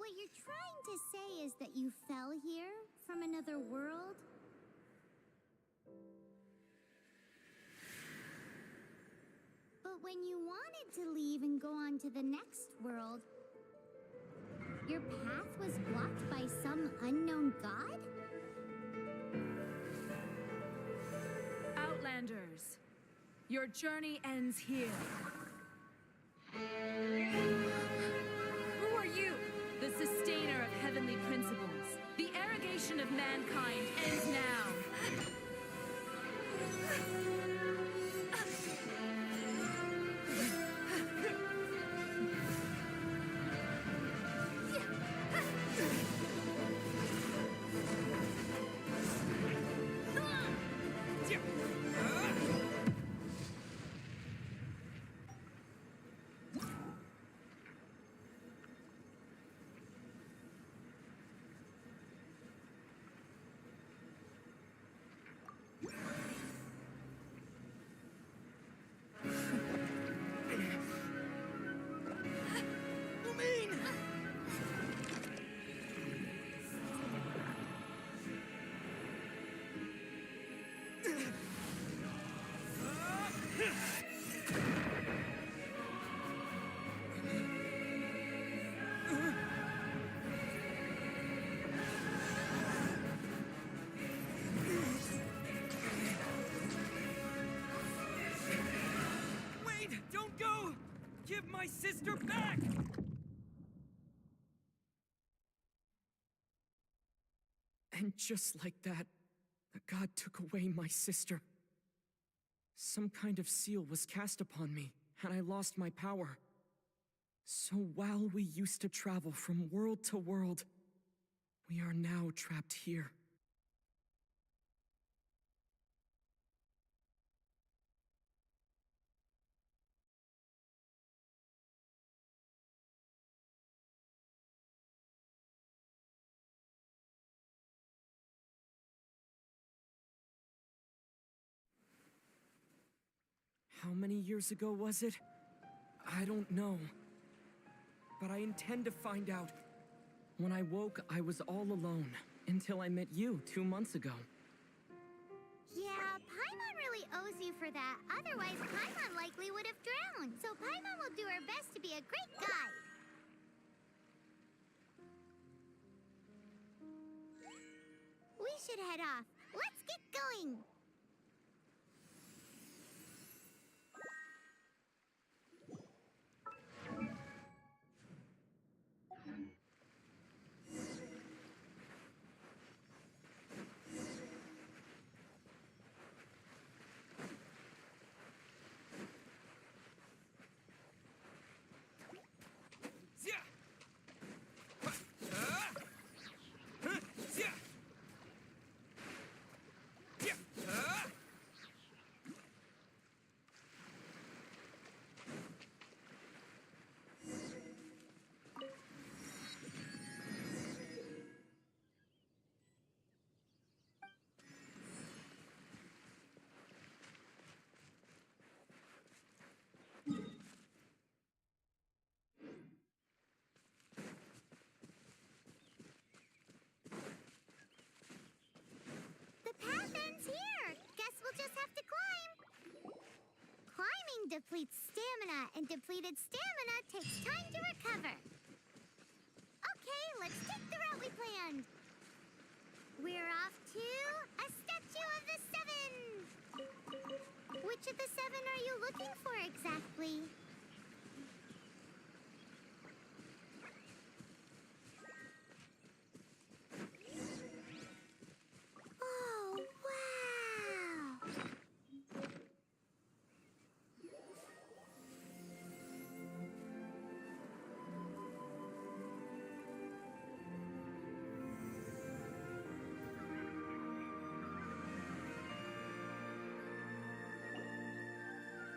What you're trying to say is that you fell here from another world? But when you wanted to leave and go on to the next world, your path was blocked by some unknown god? Outlanders, your journey ends here. Who are you? The sustainer of heavenly principles. The arrogation of mankind ends now. Give my sister back! And just like that, the god took away my sister. Some kind of seal was cast upon me, and I lost my power. So while we used to travel from world to world, we are now trapped here. How many years ago was it? I don't know. But I intend to find out. When I woke, I was all alone, until I met you 2 months ago. Yeah, Paimon really owes you for that. Otherwise, Paimon likely would have drowned. So Paimon will do her best to be a great guide. We should head off. Let's get going. Depletes stamina, and depleted stamina takes time to recover. Okay, let's take the route we planned. We're off to a statue of the seven. Which of the seven are you looking for exactly? Oh, wow!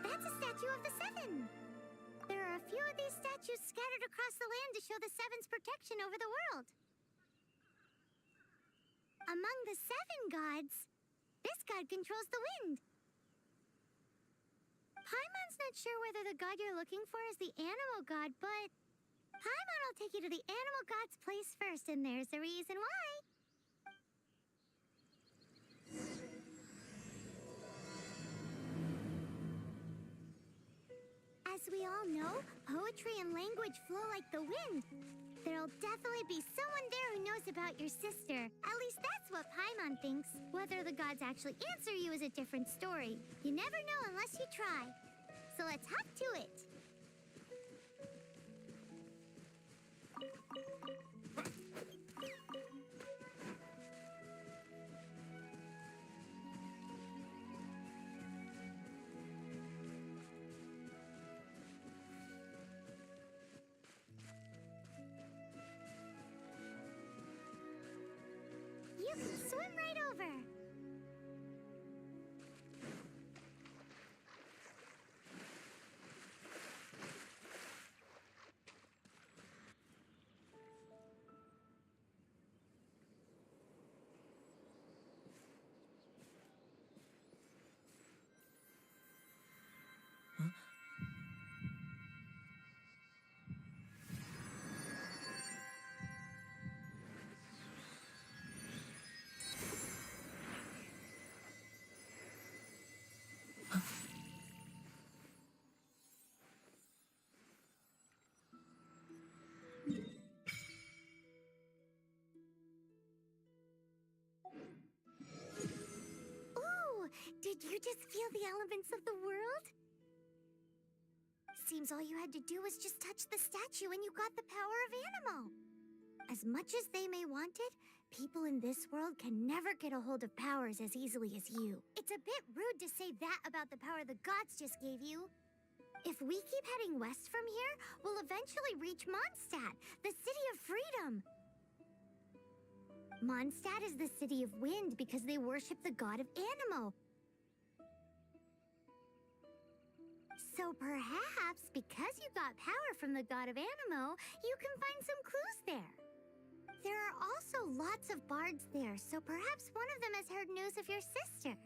That's a statue of the seven. There are a few of these statues scattered across the land to show the seven's protection over the world. Among the seven gods, this god controls the wind. Paimon's not sure whether the god you're looking for is the animal god, but Paimon will take you to the animal god's place first, and there's the reason why. As we all know, poetry and language flow like the wind. There'll definitely be someone there who knows about your sister. At least that's what Paimon thinks. Whether the gods actually answer you is a different story. You never know unless you try. So let's hop to it. You can swim right over. Did you just feel the elements of the world? Seems all you had to do was just touch the statue and you got the power of Animo. As much as they may want it, people in this world can never get a hold of powers as easily as you. It's a bit rude to say that about the power the gods just gave you. If we keep heading west from here, we'll eventually reach Mondstadt, the city of freedom. Mondstadt is the city of wind because they worship the god of Animo. So perhaps, because you got power from the god of Animo, you can find some clues there. There are also lots of bards there, so perhaps one of them has heard news of your sister.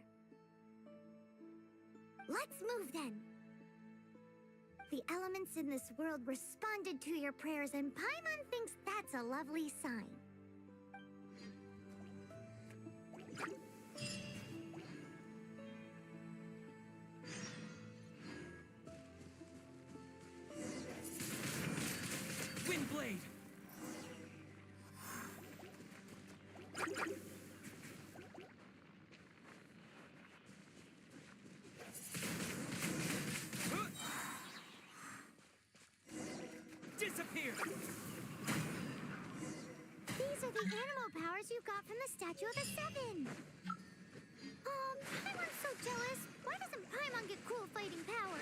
Let's move then. The elements in this world responded to your prayers, and Paimon thinks that's a lovely sign. Windblade! Disappear! These are the animal powers you got from the Statue of the Seven. Paimon's so jealous. Why doesn't Paimon get cool fighting power?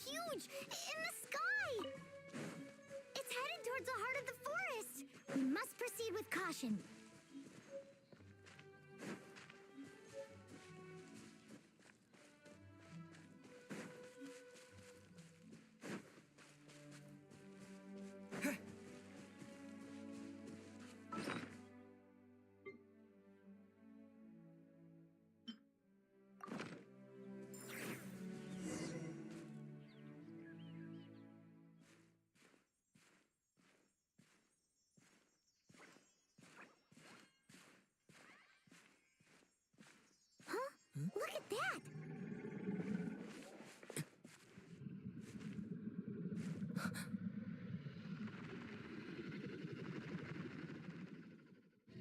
Huge! In the sky! It's headed towards the heart of the forest! We must proceed with caution.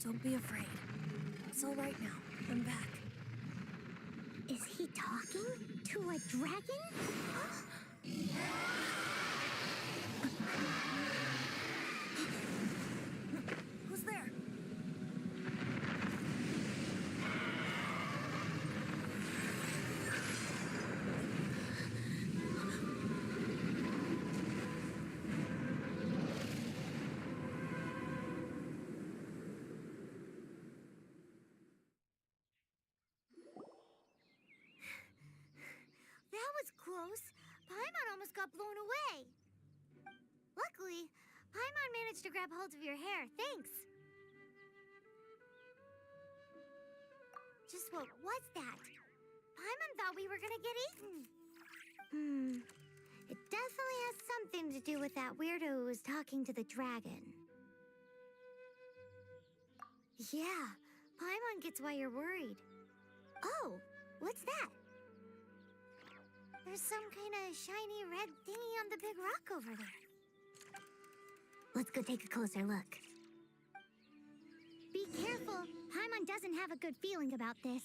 Don't be afraid. It's all right now. I'm back. Is he talking to a dragon? Who's there? That was close. Paimon almost got blown away. Luckily, Paimon managed to grab hold of your hair. Thanks. Just what was that? Paimon thought we were gonna get eaten. It definitely has something to do with that weirdo who was talking to the dragon. Yeah, Paimon gets why you're worried. Oh, what's that? There's some kind of shiny red thingy on the big rock over there. Let's go take a closer look. Be careful. Paimon doesn't have a good feeling about this.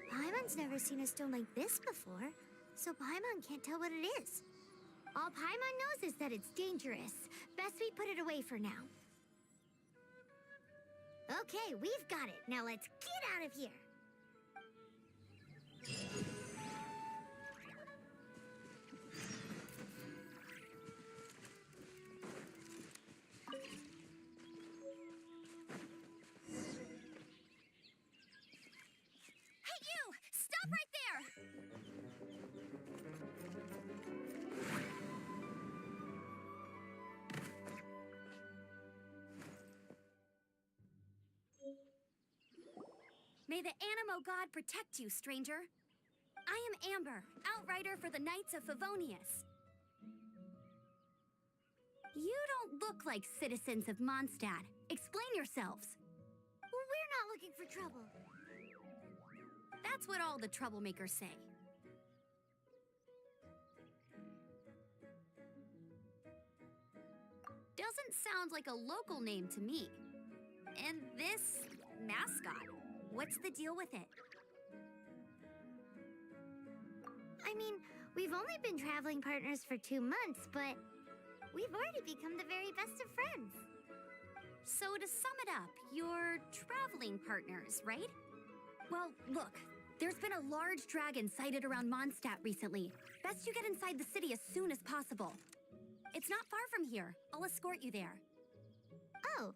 Paimon's never seen a stone like this before, so Paimon can't tell what it is. All Paimon knows is that it's dangerous. Best we put it away for now. Okay, we've got it. Now let's get out of here. Hey, you! Stop right there! May the Animo God protect you, stranger. I am Amber, outrider for the Knights of Favonius. You don't look like citizens of Mondstadt. Explain yourselves. We're not looking for trouble. That's what all the troublemakers say. Doesn't sound like a local name to me. And this mascot, what's the deal with it? I mean, we've only been traveling partners for 2 months, but we've already become the very best of friends. So to sum it up, you're traveling partners, right? Well, look, there's been a large dragon sighted around Mondstadt recently. Best you get inside the city as soon as possible. It's not far from here. I'll escort you there. Oh,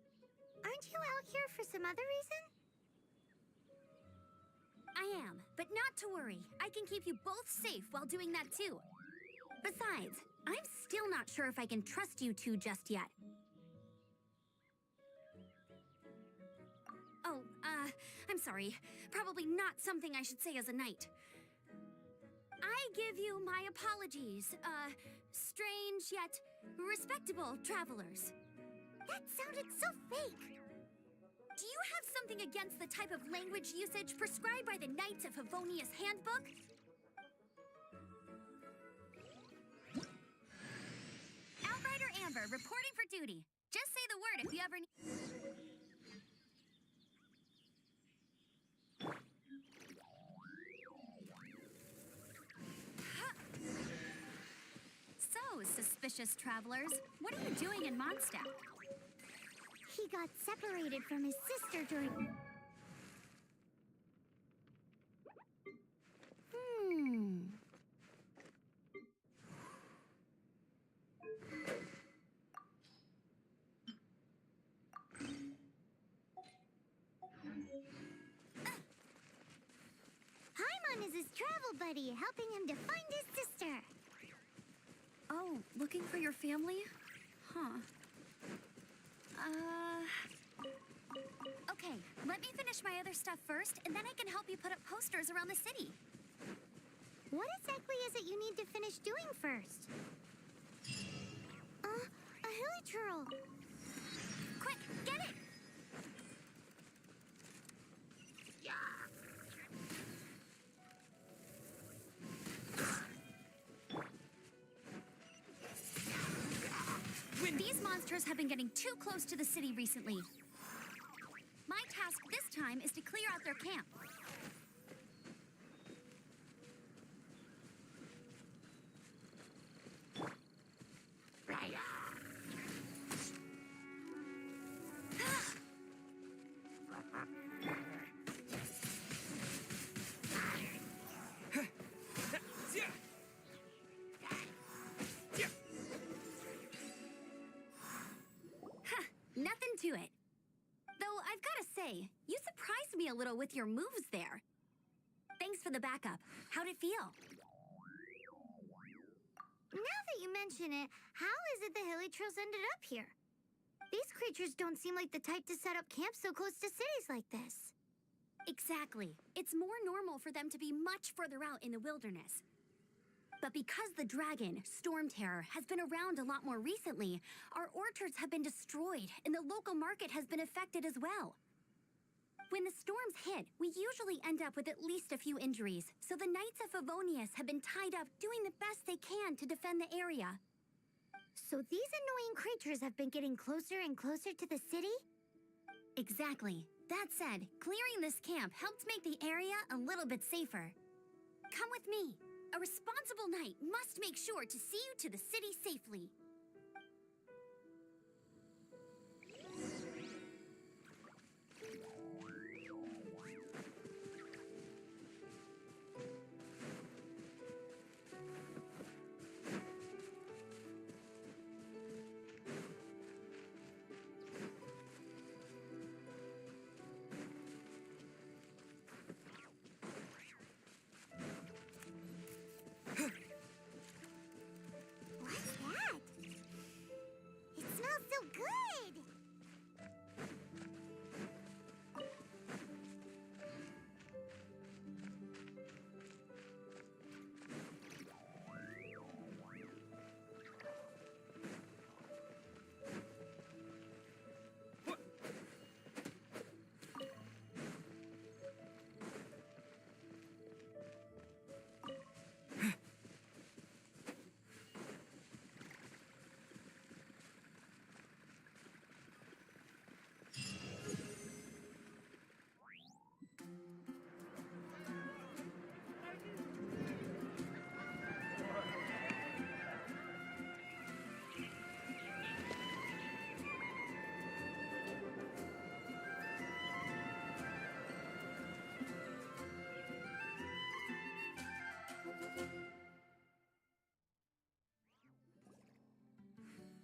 aren't you out here for some other reason? I am, but not to worry. I can keep you both safe while doing that too. Besides, I'm still not sure if I can trust you two just yet. Oh, I'm sorry. Probably not something I should say as a knight. I give you my apologies, strange yet respectable travelers. That sounded so fake. Do you have something against the type of language usage prescribed by the Knights of Favonius Handbook? Outrider Amber, reporting for duty. Just say the word if you ever need... So, suspicious travelers, what are you doing in Mondstadt? He got separated from his sister during... Paimon is his travel buddy, helping him to find his sister. Oh, looking for your family? Huh. Okay, let me finish my other stuff first, and then I can help you put up posters around the city. What exactly is it you need to finish doing first? A hilly churl. Quick, get it! creatures have been getting too close to the city recently. My task this time is to clear out their camp. Nothing to it. Though I've got to say, you surprised me a little with your moves there. Thanks for the backup. How'd it feel? Now that you mention it, how is it the Hilichurls ended up here? These creatures don't seem like the type to set up camp so close to cities like this. Exactly. It's more normal for them to be much further out in the wilderness. But because the dragon, Storm Terror, has been around a lot more recently, our orchards have been destroyed and the local market has been affected as well. When the storms hit, we usually end up with at least a few injuries, so the Knights of Favonius have been tied up doing the best they can to defend the area. So these annoying creatures have been getting closer and closer to the city? Exactly. That said, clearing this camp helped make the area a little bit safer. Come with me. A responsible knight must make sure to see you to the city safely.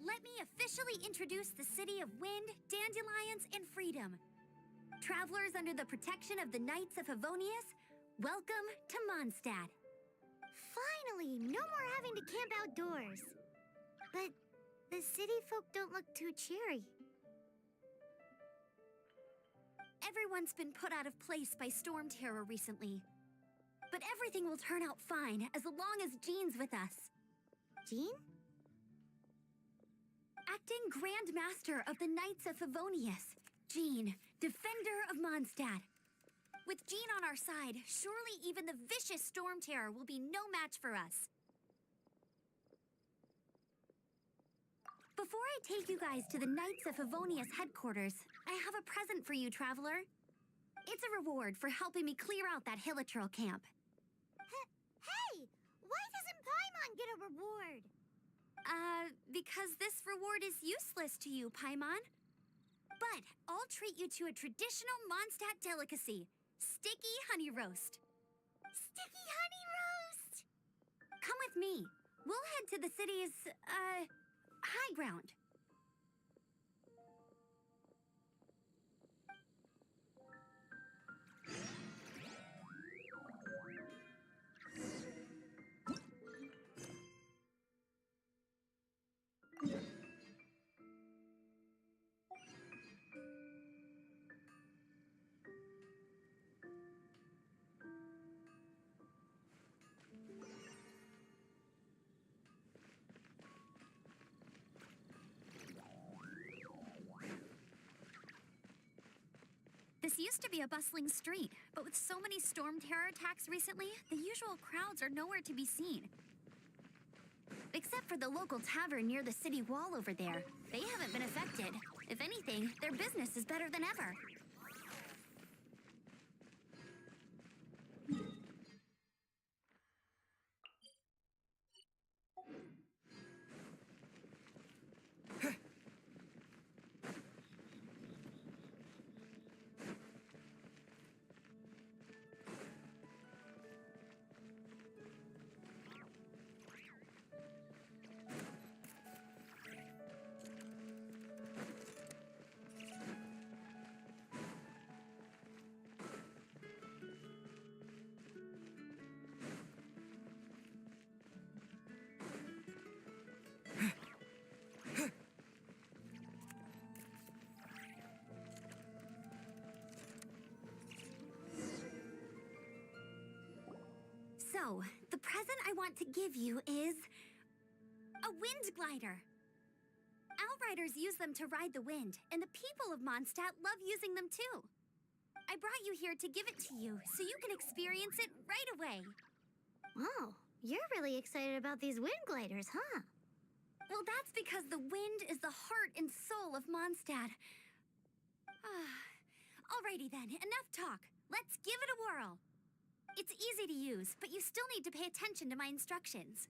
Let me officially introduce the city of wind, dandelions, and freedom. Travelers under the protection of the Knights of Favonius, welcome to Mondstadt. Finally, no more having to camp outdoors. But the city folk don't look too cheery. Everyone's been put out of place by Storm Terror recently. But everything will turn out fine as long as Jean's with us. Jean? Acting Grand Master of the Knights of Favonius, Jean, Defender of Mondstadt. With Jean on our side, surely even the vicious Storm Terror will be no match for us. Before I take you guys to the Knights of Favonius headquarters, I have a present for you, Traveler. It's a reward for helping me clear out that Hilichurl camp. Hey! Why doesn't Paimon get a reward? Because this reward is useless to you, Paimon. But I'll treat you to a traditional Mondstadt delicacy, sticky honey roast. Sticky honey roast! Come with me. We'll head to the city's, high ground. This used to be a bustling street, but with so many Storm Terror attacks recently, the usual crowds are nowhere to be seen. Except for the local tavern near the city wall over there. They haven't been affected. If anything, their business is better than ever. So, the present I want to give you is a wind glider. Outriders use them to ride the wind, and the people of Mondstadt love using them too. I brought you here to give it to you, so you can experience it right away. Oh, you're really excited about these wind gliders, huh? Well, that's because the wind is the heart and soul of Mondstadt. Alrighty then, enough talk. Let's give it a whirl. It's easy to use, but you still need to pay attention to my instructions.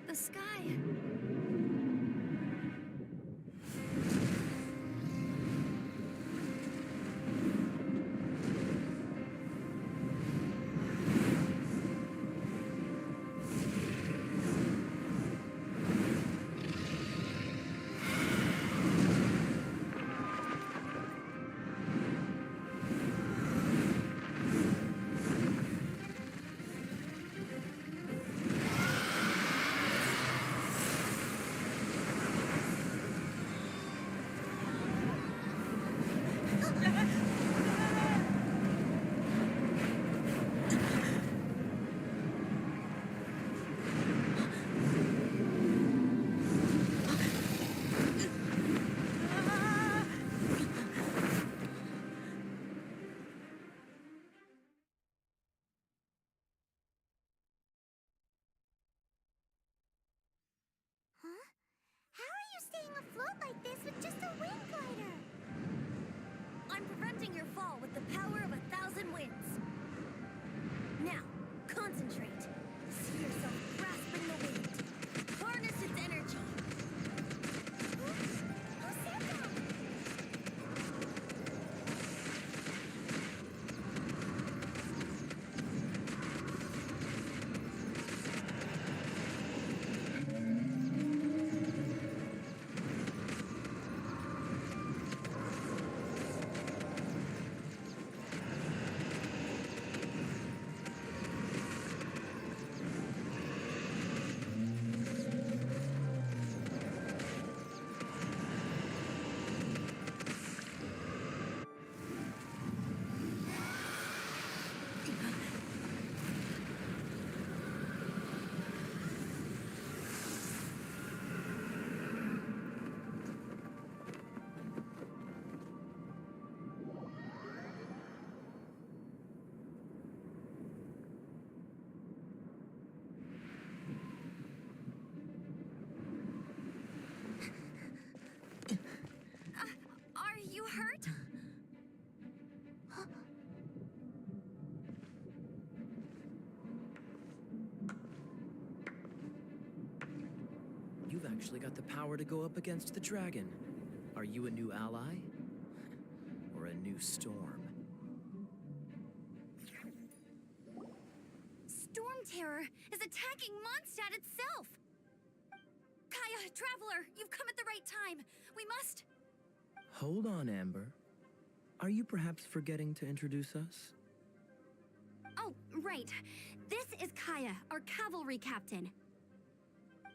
The sky. Staying afloat like this with just a wind glider. I'm preventing your fall with the power of 1,000 winds. Now, concentrate. See yourself grasping the wind. Harness its energy. Who said that? Are you hurt? You've actually got the power to go up against the dragon. Are you a new ally? Or a new storm? Storm Terror is attacking Mondstadt itself! Kaya, Traveler, you've come at the right time. We must... Hold on, Amber. Are you perhaps forgetting to introduce us? Oh, right. This is Kaya, our cavalry captain.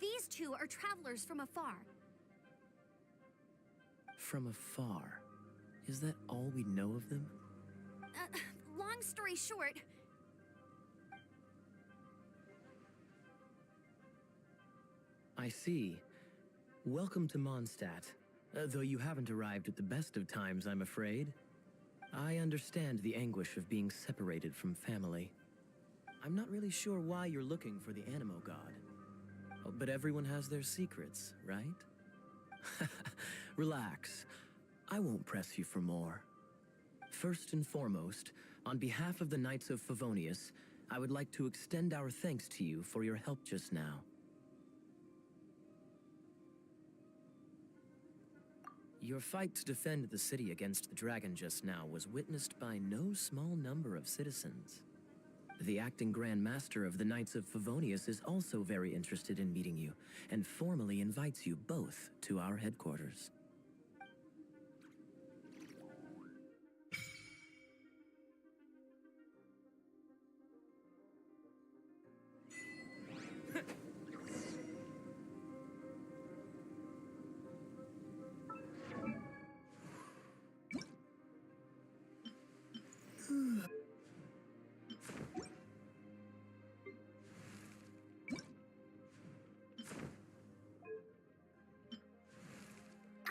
These two are travelers from afar. From afar? Is that all we know of them? Long story short... I see. Welcome to Mondstadt. Though you haven't arrived at the best of times, I'm afraid. I understand the anguish of being separated from family. I'm not really sure why you're looking for the Animo God. Oh, but everyone has their secrets, right? Relax. I won't press you for more. First and foremost, on behalf of the Knights of Favonius, I would like to extend our thanks to you for your help just now. Your fight to defend the city against the dragon just now was witnessed by no small number of citizens. The acting Grand Master of the Knights of Favonius is also very interested in meeting you, and formally invites you both to our headquarters.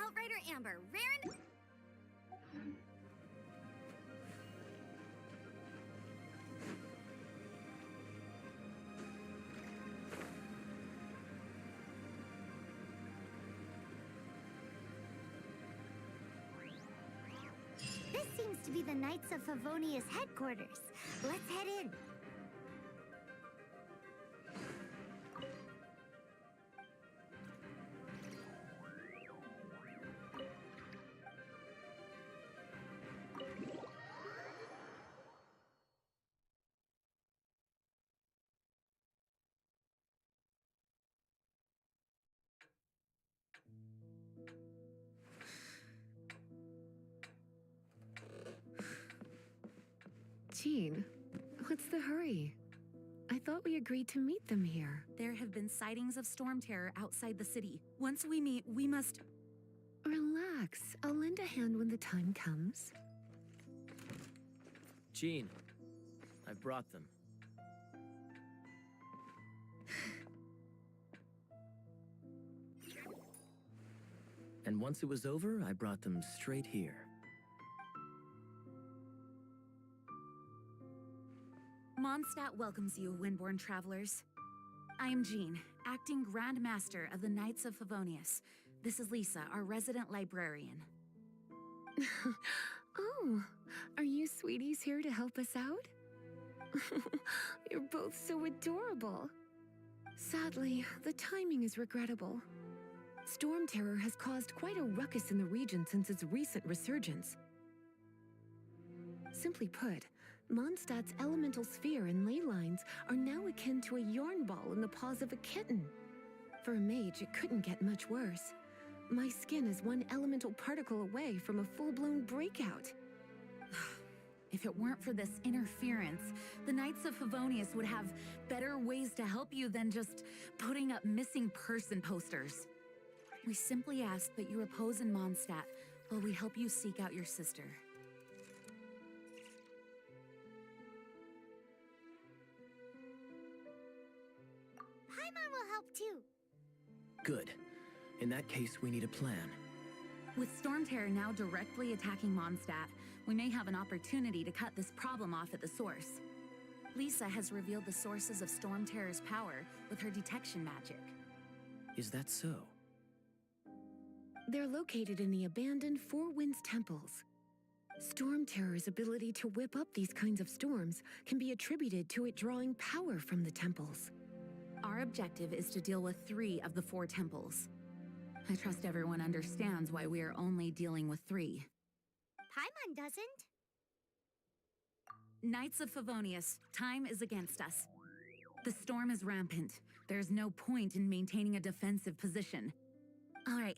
Outrider Amber, Raren... This seems to be the Knights of Favonius headquarters. Let's head in. Jean, what's the hurry? I thought we agreed to meet them here. There have been sightings of storm terror outside the city. Once we meet, we must... Relax. I'll lend a hand when the time comes. Jean, I brought them. And once it was over, I brought them straight here. Mondstadt welcomes you, Windborn travelers. I am Jean, acting Grand Master of the Knights of Favonius. This is Lisa, our resident librarian. Oh, are you sweeties here to help us out? You're both so adorable. Sadly, the timing is regrettable. Storm terror has caused quite a ruckus in the region since its recent resurgence. Simply put, Mondstadt's elemental sphere and ley lines are now akin to a yarn ball in the paws of a kitten. For a mage, it couldn't get much worse. My skin is one elemental particle away from a full-blown breakout. If it weren't for this interference, the Knights of Favonius would have better ways to help you than just putting up missing person posters. We simply ask that you repose in Mondstadt while we help you seek out your sister. Paimon will help too. Good. In that case, we need a plan. With storm terror now directly attacking Mondstadt, we may have an opportunity to cut this problem off at the source. Lisa has revealed the sources of storm terror's power with her detection magic. Is that so? They're located in the abandoned Four Winds temples. Storm terror's ability to whip up these kinds of storms can be attributed to it drawing power from the temples. Our objective is to deal with 3 of the 4 temples. I trust everyone understands why we are only dealing with 3. Paimon doesn't. Knights of Favonius, time is against us. The storm is rampant. There's no point in maintaining a defensive position. All right,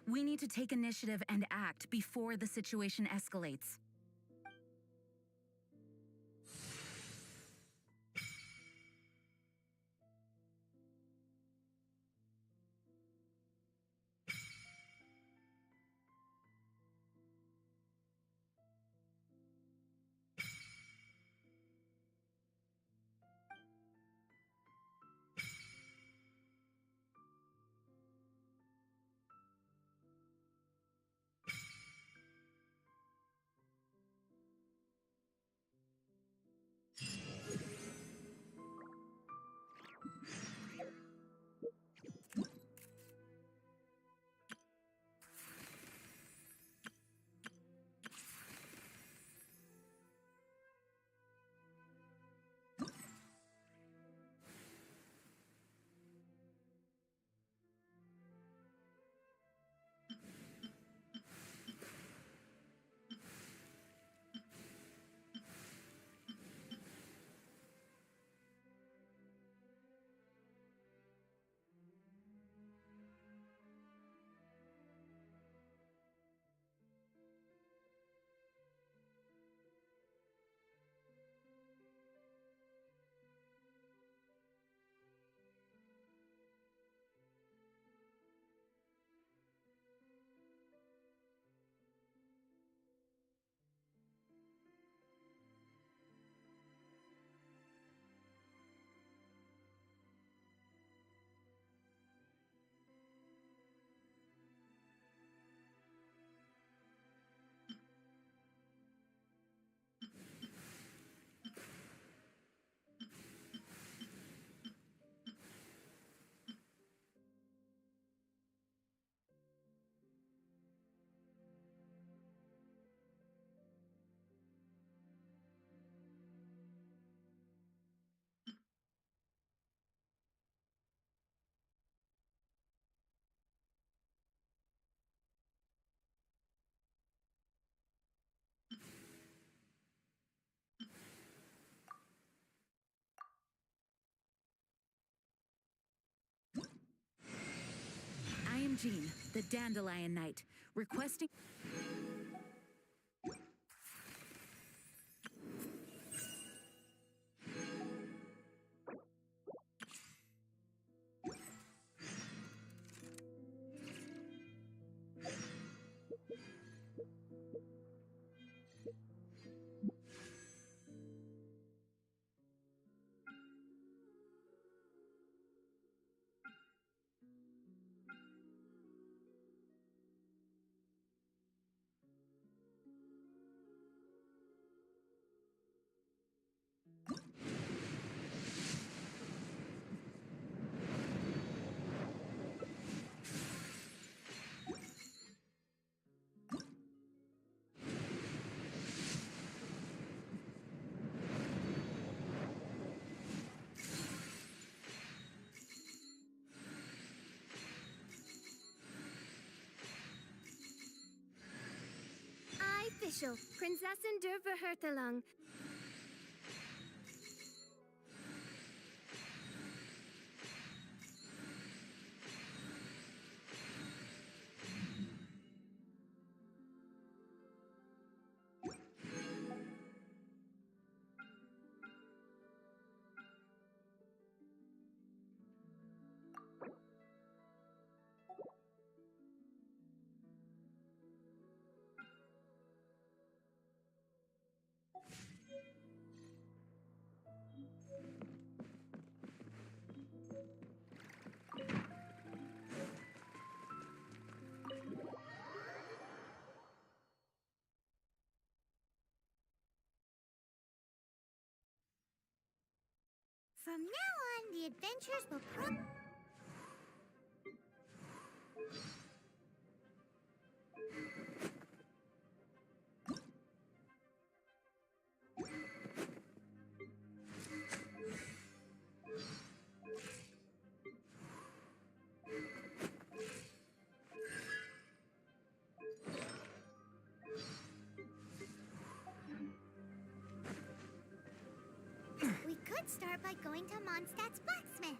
we need to take initiative and act before the situation escalates. Eugene, the Dandelion Knight, requesting... Official, Prinzessin der Verhörtelung. From now on, the adventures will We could start by going to Mondstadt's blacksmith.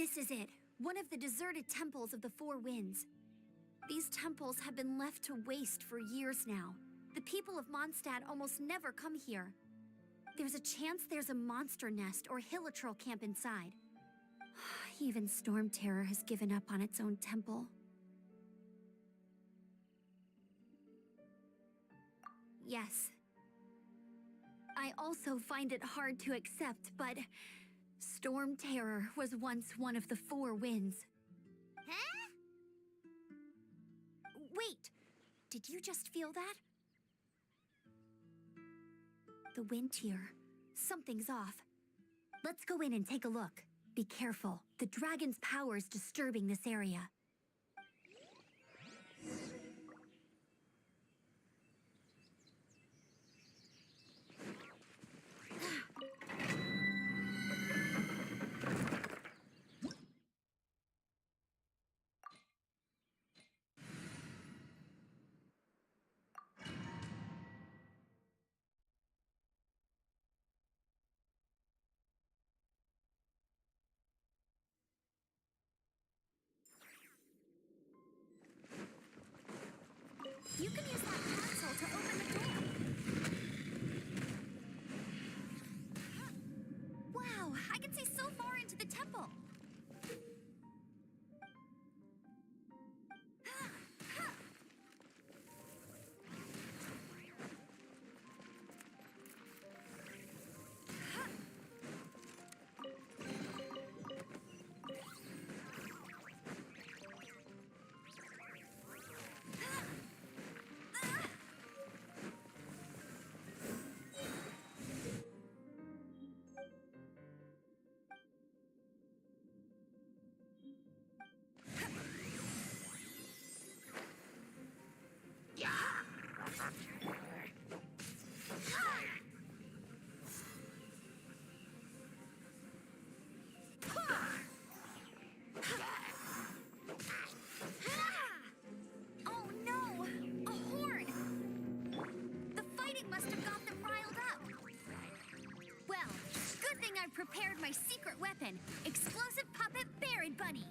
This is it, one of the deserted temples of the Four Winds. These temples have been left to waste for years now. The people of Mondstadt almost never come here. There's a chance there's a monster nest or hilichurl camp inside. Even Storm Terror has given up on its own temple. Yes. I also find it hard to accept, but Storm Terror was once one of the Four Winds. Huh? Wait! Did you just feel that? The wind here. Something's off. Let's go in and take a look. Be careful. The dragon's power is disturbing this area. You can use that console to open the door. Wow, I can see so far into the temple. prepared my secret weapon, explosive puppet Baron Bunny.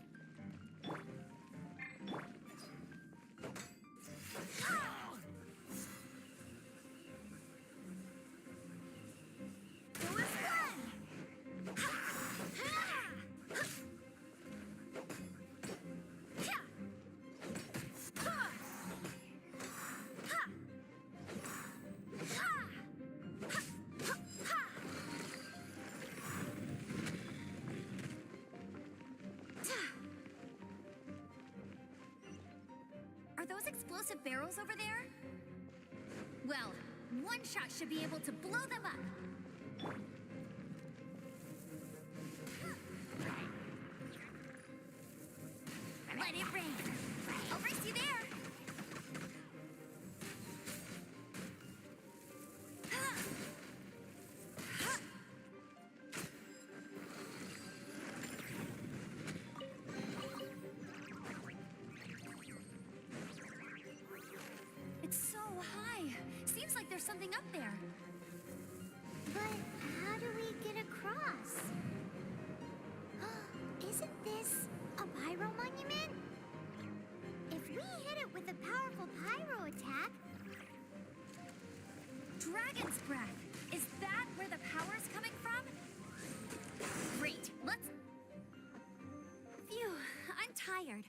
Are those explosive barrels over there? Well, one shot should be able to blow them up. Let it rain. I'll race you there. It's so high. Seems like there's something up there. But how do we get across? Isn't this a pyro monument? If we hit it with a powerful pyro attack... Dragon's breath. Is that where the power's coming from? Great. Let's... Phew. I'm tired.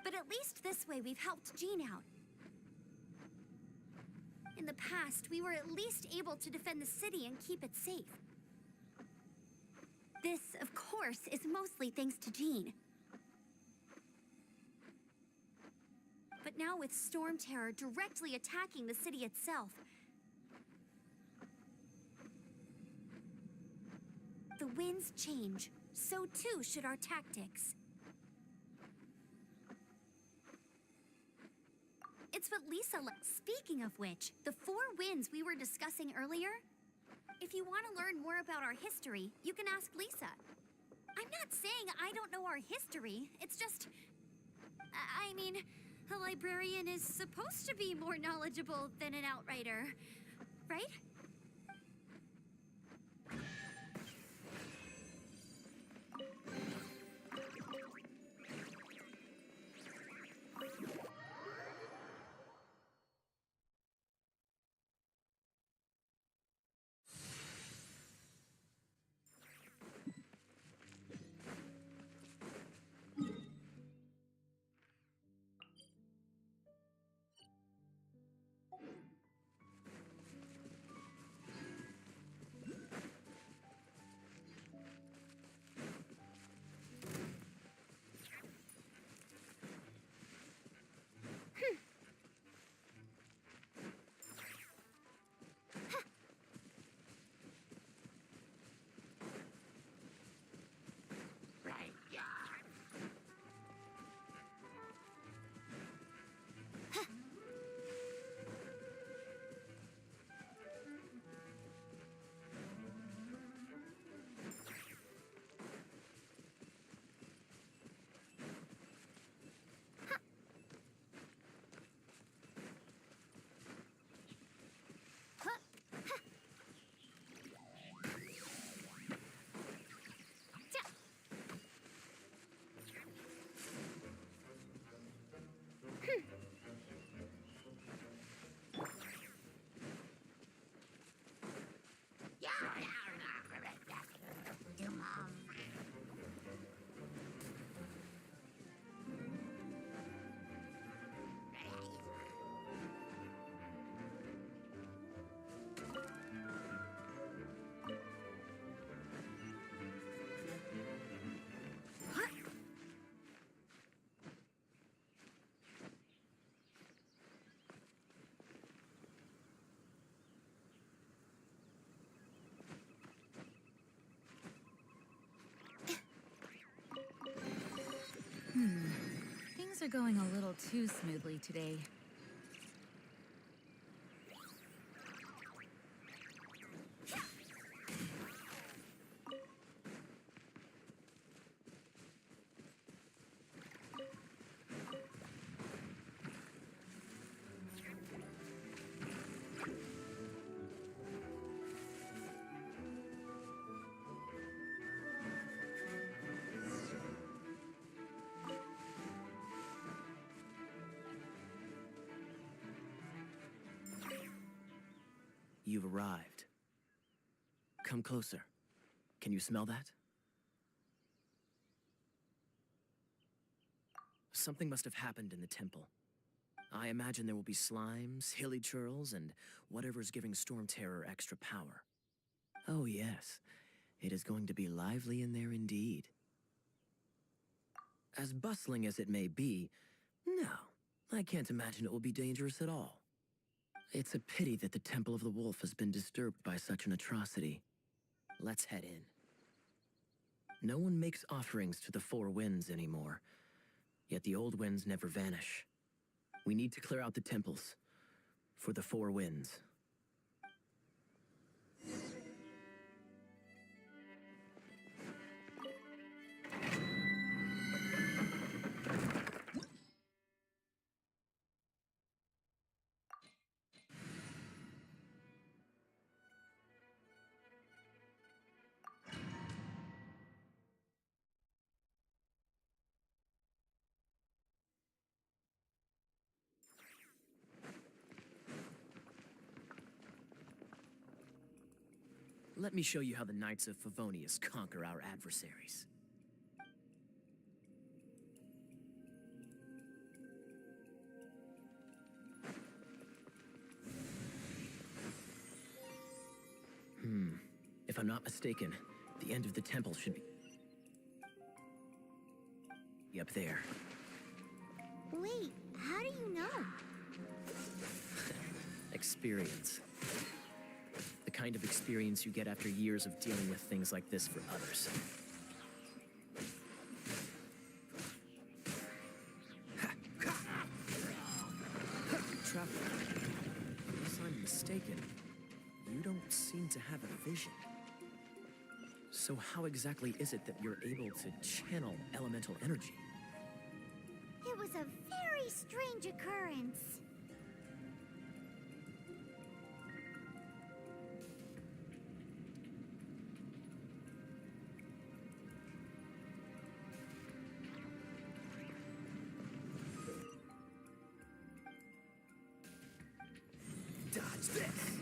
But at least this way we've helped Jean out. In the past, we were at least able to defend the city and keep it safe. This, of course, is mostly thanks to Jean. But now with Storm Terror directly attacking the city itself, the winds change, so too should our tactics. It's what Lisa Speaking of which, the 4 winds we were discussing earlier, if you want to learn more about our history, you can ask Lisa. I'm not saying I don't know our history, it's just... I mean, a librarian is supposed to be more knowledgeable than an outrider, right? Things are going a little too smoothly today. You've arrived. Come closer. Can you smell that? Something must have happened in the temple. I imagine there will be slimes, hilly churls, and whatever's giving Storm Terror extra power. Oh yes, it is going to be lively in there indeed. As bustling as it may be, no, I can't imagine it will be dangerous at all. It's a pity that the Temple of the Wolf has been disturbed by such an atrocity. Let's head in. No one makes offerings to the Four Winds anymore, yet the old winds never vanish. We need to clear out the temples for the Four Winds. Let me show you how the Knights of Favonius conquer our adversaries. If I'm not mistaken, the end of the temple should be up there. Wait, how do you know? Experience. The kind of experience you get after years of dealing with things like this for others. Traveler, unless I'm mistaken, you don't seem to have a vision. So how exactly is it that you're able to channel elemental energy? It was a very strange occurrence. Dodge this!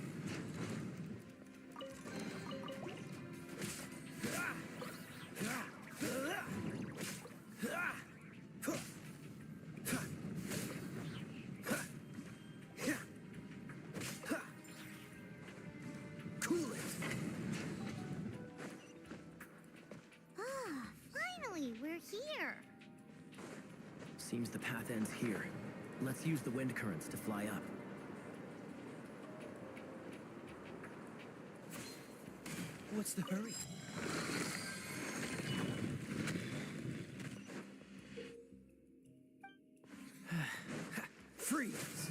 Cool it! Ah, finally, we're here. Seems the path ends here. Let's use the wind currents to fly up. What's the hurry? Freeze!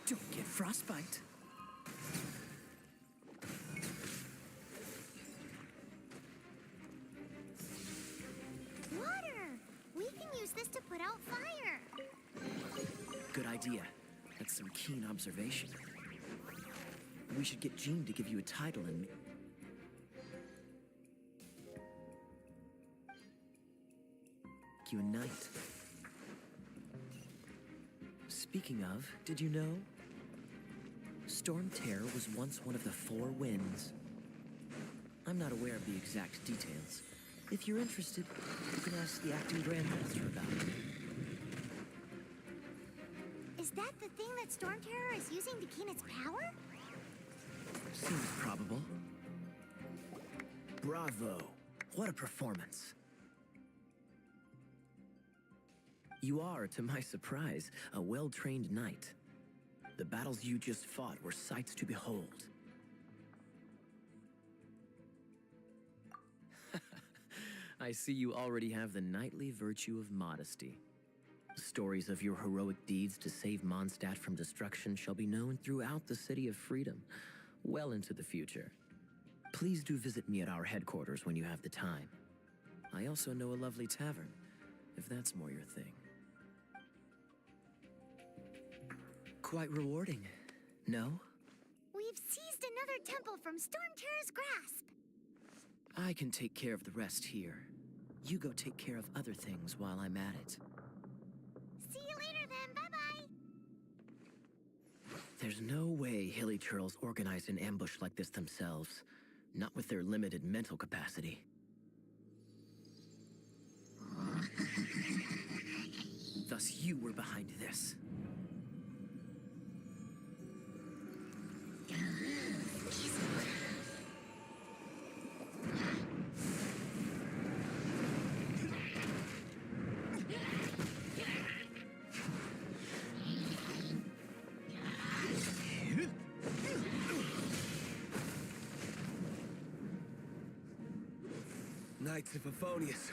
Don't get frostbite. Water! We can use this to put out fire. Good idea. That's some keen observation. We should get Jean to give you a title and make you a knight. Speaking of, did you know? Storm Terror was once one of the Four Winds. I'm not aware of the exact details. If you're interested, you can ask the acting Grandmaster about it. Is that the thing that Storm Terror is using to gain its power? Seems probable. Bravo! What a performance! You are, to my surprise, a well-trained knight. The battles you just fought were sights to behold. I see you already have the knightly virtue of modesty. Stories of your heroic deeds to save Mondstadt from destruction shall be known throughout the City of Freedom, well into the future. Please do visit me at our headquarters when you have the time. I also know a lovely tavern, if that's more your thing. Quite rewarding, no? We've seized enough another temple from Storm Terror's grasp. I can take care of the rest here. You go take care of other things while I'm at it. See you later then, bye-bye. There's no way Hilly Churls organized an ambush like this themselves. Not with their limited mental capacity. Thus you were behind this. Knights of Favonius,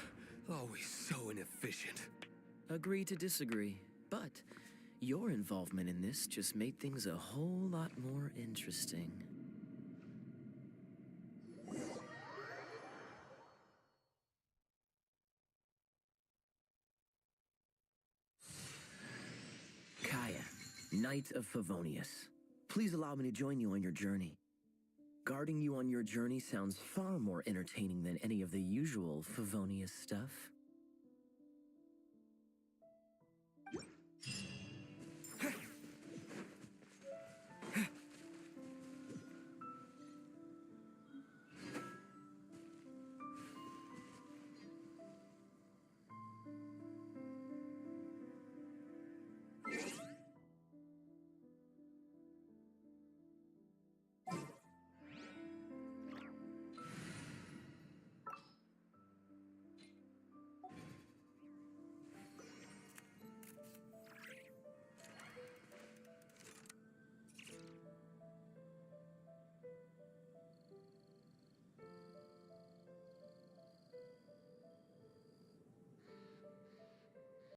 always so inefficient. Agree to disagree, but your involvement in this just made things a whole lot more interesting. Kaya, Knight of Favonius. Please allow me to join you on your journey. Guarding you on your journey sounds far more entertaining than any of the usual Favonius stuff.